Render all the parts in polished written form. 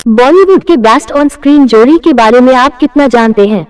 बॉलीवुड के best on screen जोड़ी के बारे में आप कितना जानते हैं?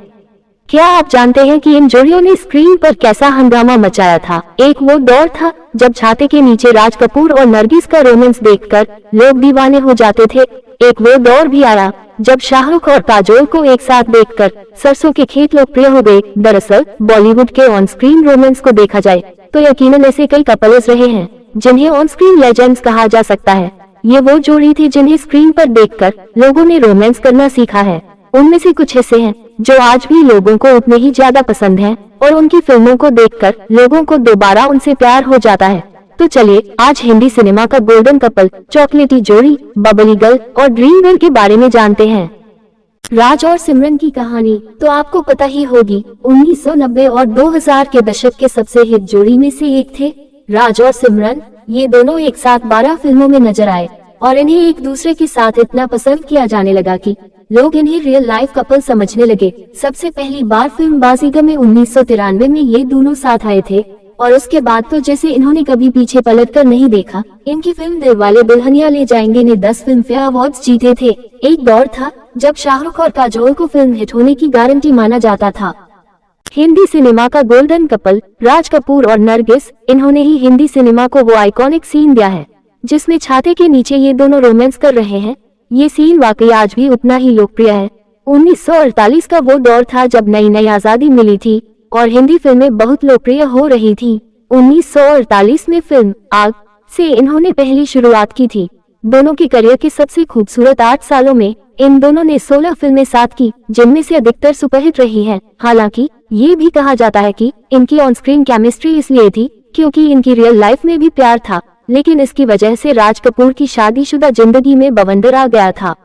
क्या आप जानते हैं कि इन जोड़ियों ने स्क्रीन पर कैसा हंगामा मचाया था? एक वो दौर था जब छाते के नीचे राज कपूर और नरगिस का रोमांस देखकर लोग दीवाने हो जाते थे। एक वो दौर भी आया जब शाहरुख और काजोल को एक साथ देखकर सरसों के खेत लोकप्रिय हो गए। दरअसल बॉलीवुड के ऑन स्क्रीन रोमांस को देखा जाए तो यकीनन ऐसे कई कपल्स रहे हैं जिन्हें ऑन स्क्रीन लेजेंड्स कहा जा सकता है। ये वो जोड़ी थी जिन्हें स्क्रीन पर देखकर लोगों ने रोमांस करना सीखा है। उनमें से कुछ ऐसे हैं जो आज भी लोगों को उतने ही ज्यादा पसंद हैं और उनकी फिल्मों को देखकर लोगों को दोबारा उनसे प्यार हो जाता है। तो चलिए आज हिंदी सिनेमा का गोल्डन कपल, चॉकलेटी जोड़ी, बबली गर्ल और ड्रीम गर्ल के बारे में जानते हैं। राज और सिमरन की कहानी तो आपको पता ही होगी। 1990 और 2000 के दशक के सबसे हिट जोड़ी में से एक थे राज और सिमरन। ये दोनों एक साथ 12 फिल्मों में नजर आए और इन्हें एक दूसरे के साथ इतना पसंद किया जाने लगा कि लोग इन्हें रियल लाइफ कपल समझने लगे। सबसे पहली बार फिल्म बाजीगर में 1993 में ये दोनों साथ आए थे और उसके बाद तो जैसे इन्होंने कभी पीछे पलटकर नहीं देखा। इनकी फिल्म दिलवाले दुल्हनिया ले जाएंगे ने 10 फिल्म फेयर अवार्ड्स जीते थे। एक दौर था जब शाहरुख और काजोल को फिल्म हिट होने की गारंटी माना जाता था। हिंदी सिनेमा का गोल्डन कपल राज कपूर और नरगिस, इन्होंने ही हिंदी सिनेमा को वो आइकॉनिक सीन दिया है जिसमें छाते के नीचे ये दोनों रोमांस कर रहे हैं। ये सीन वाकई आज भी उतना ही लोकप्रिय है। 1948 का वो दौर था जब नई नई आजादी मिली थी और हिंदी फिल्में बहुत लोकप्रिय हो रही थी। 1948 में फिल्म आग से इन्होंने पहली शुरुआत की थी। दोनों के करियर के सबसे खूबसूरत 8 सालों में इन दोनों ने 16 फिल्में साथ की जिनमें से अधिकतर सुपरहिट रही हैं। हालांकि ये भी कहा जाता है कि इनकी ऑन स्क्रीन केमिस्ट्री इसलिए थी क्योंकि इनकी रियल लाइफ में भी प्यार था, लेकिन इसकी वजह से राज कपूर की शादीशुदा जिंदगी में बवंडर आ गया था।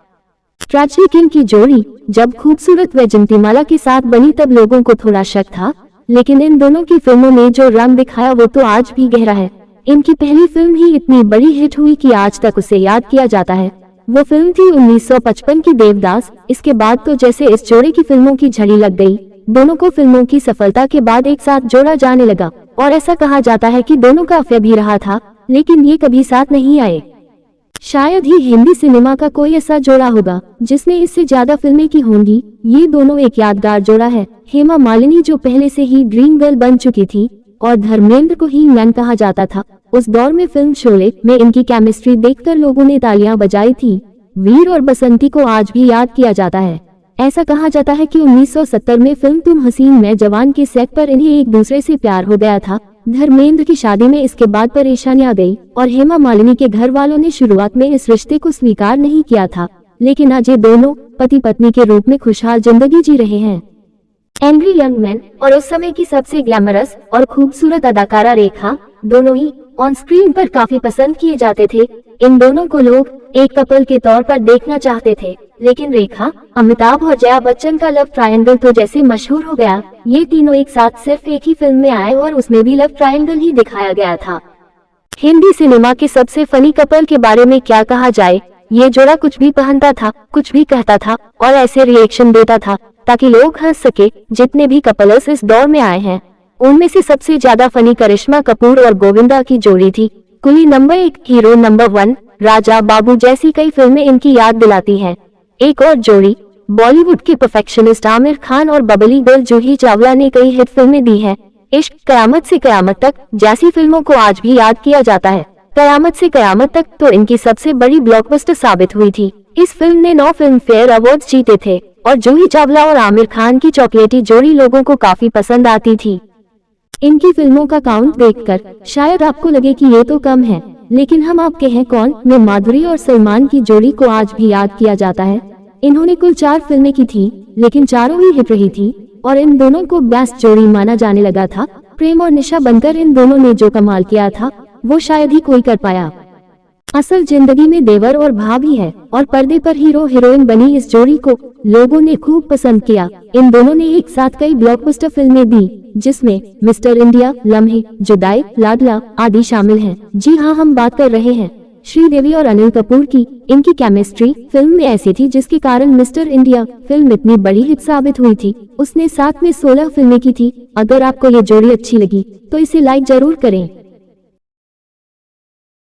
ट्रेजिक किंग की जोड़ी जब खूबसूरत वैजंतीमाला के साथ बनी तब लोगों को थोड़ा शक था, लेकिन इन दोनों की फिल्मों ने जो रंग दिखाया वो तो आज भी गहरा है। इनकी पहली फिल्म ही इतनी बड़ी हिट हुई कि आज तक उसे याद किया जाता है। वो फिल्म थी 1955 की देवदास। इसके बाद तो जैसे इस जोड़ी की फिल्मों की झड़ी लग गई। दोनों को फिल्मों की सफलता के बाद एक साथ जोड़ा जाने लगा और ऐसा कहा जाता है कि दोनों का अफेयर भी रहा था, लेकिन ये कभी साथ नहीं आए। शायद ही हिंदी सिनेमा का कोई ऐसा जोड़ा होगा जिसने इससे ज्यादा फिल्में की होंगी। ये दोनों एक यादगार जोड़ा है। हेमा मालिनी जो पहले से ही ड्रीम गर्ल बन चुकी थी और धर्मेंद्र को ही मैन कहा जाता था, उस दौर में फिल्म शोले में इनकी केमिस्ट्री देखकर लोगों ने तालियां बजाई थी। वीर और बसंती को आज भी याद किया जाता है। ऐसा कहा जाता है कि 1970 में फिल्म तुम हसीन में जवान के सेट पर इन्हें एक दूसरे से प्यार हो गया था। धर्मेंद्र की शादी में इसके बाद परेशानी आ गई और हेमा मालिनी के घर वालों ने शुरुआत में इस रिश्ते को स्वीकार नहीं किया था, लेकिन आज ये दोनों पति पत्नी के रूप में खुशहाल जिंदगी जी रहे हैं। एंग्री यंग मैन और उस समय की सबसे ग्लैमरस और खूबसूरत अदाकारा रेखा, दोनों ही ऑन स्क्रीन पर काफी पसंद किए जाते थे। इन दोनों को लोग एक कपल के तौर पर देखना चाहते थे, लेकिन रेखा, अमिताभ और जया बच्चन का लव ट्रायंगल तो जैसे मशहूर हो गया। ये तीनों एक साथ सिर्फ एक ही फिल्म में आए और उसमें भी लव ट्रायंगल ही दिखाया गया था। हिंदी सिनेमा के सबसे फनी कपल के बारे में क्या कहा जाए। ये जोड़ा कुछ भी पहनता था, कुछ भी कहता था और ऐसे रिएक्शन देता था ताकि लोग हंस सके। जितने भी कपल्स इस दौर में आए हैं उनमें से सबसे ज्यादा फनी करिश्मा कपूर और गोविंदा की जोड़ी थी। कुली number 1, hero number 1, Raja Babu जैसी कई फिल्में इनकी याद दिलाती हैं। एक और जोड़ी बॉलीवुड के परफेक्शनिस्ट आमिर खान और बबली गर्ल जूही चावला ने कई हिट फिल्में दी हैं। इश्क, कयामत से कयामत तक जैसी फिल्मों को आज भी याद किया जाता है। कयामत से कयामत तक तो इनकी सबसे बड़ी ब्लॉकबस्टर साबित हुई थी। इस फिल्म ने 9 फिल्म फेयर अवार्ड्स जीते थे और जूही चावला और आमिर खान की चॉकलेटी जोड़ी लोगों को काफी पसंद आती थी। इनकी फिल्मों का काउंट देखकर शायद आपको लगे कि ये तो कम है, लेकिन हम आपके हैं कौन में माधुरी और सलमान की जोड़ी को आज भी याद किया जाता है। इन्होंने कुल 4 फिल्में की थी, लेकिन चारों ही हिट रही थी और इन दोनों को बेस्ट जोड़ी माना जाने लगा था। प्रेम और निशा बनकर इन दोनों ने जो कमाल किया था वो शायद ही कोई कर पाया। असल जिंदगी में देवर और भाभी है और पर्दे पर हीरो हीरोइन बनी इस जोड़ी को लोगों ने खूब पसंद किया। इन दोनों ने एक साथ कई ब्लॉकबस्टर फिल्में दी जिसमें मिस्टर इंडिया, लम्हे, जुदाई, लाडला आदि शामिल हैं। जी हाँ, हम बात कर रहे हैं श्रीदेवी और अनिल कपूर की। इनकी केमिस्ट्री फिल्म में ऐसी थी जिसके कारण मिस्टर इंडिया फिल्म इतनी बड़ी हिट साबित हुई थी। उसने साथ में 16 फिल्में की थी। अगर आपको ये जोड़ी अच्छी लगी तो इसे लाइक जरूर करें।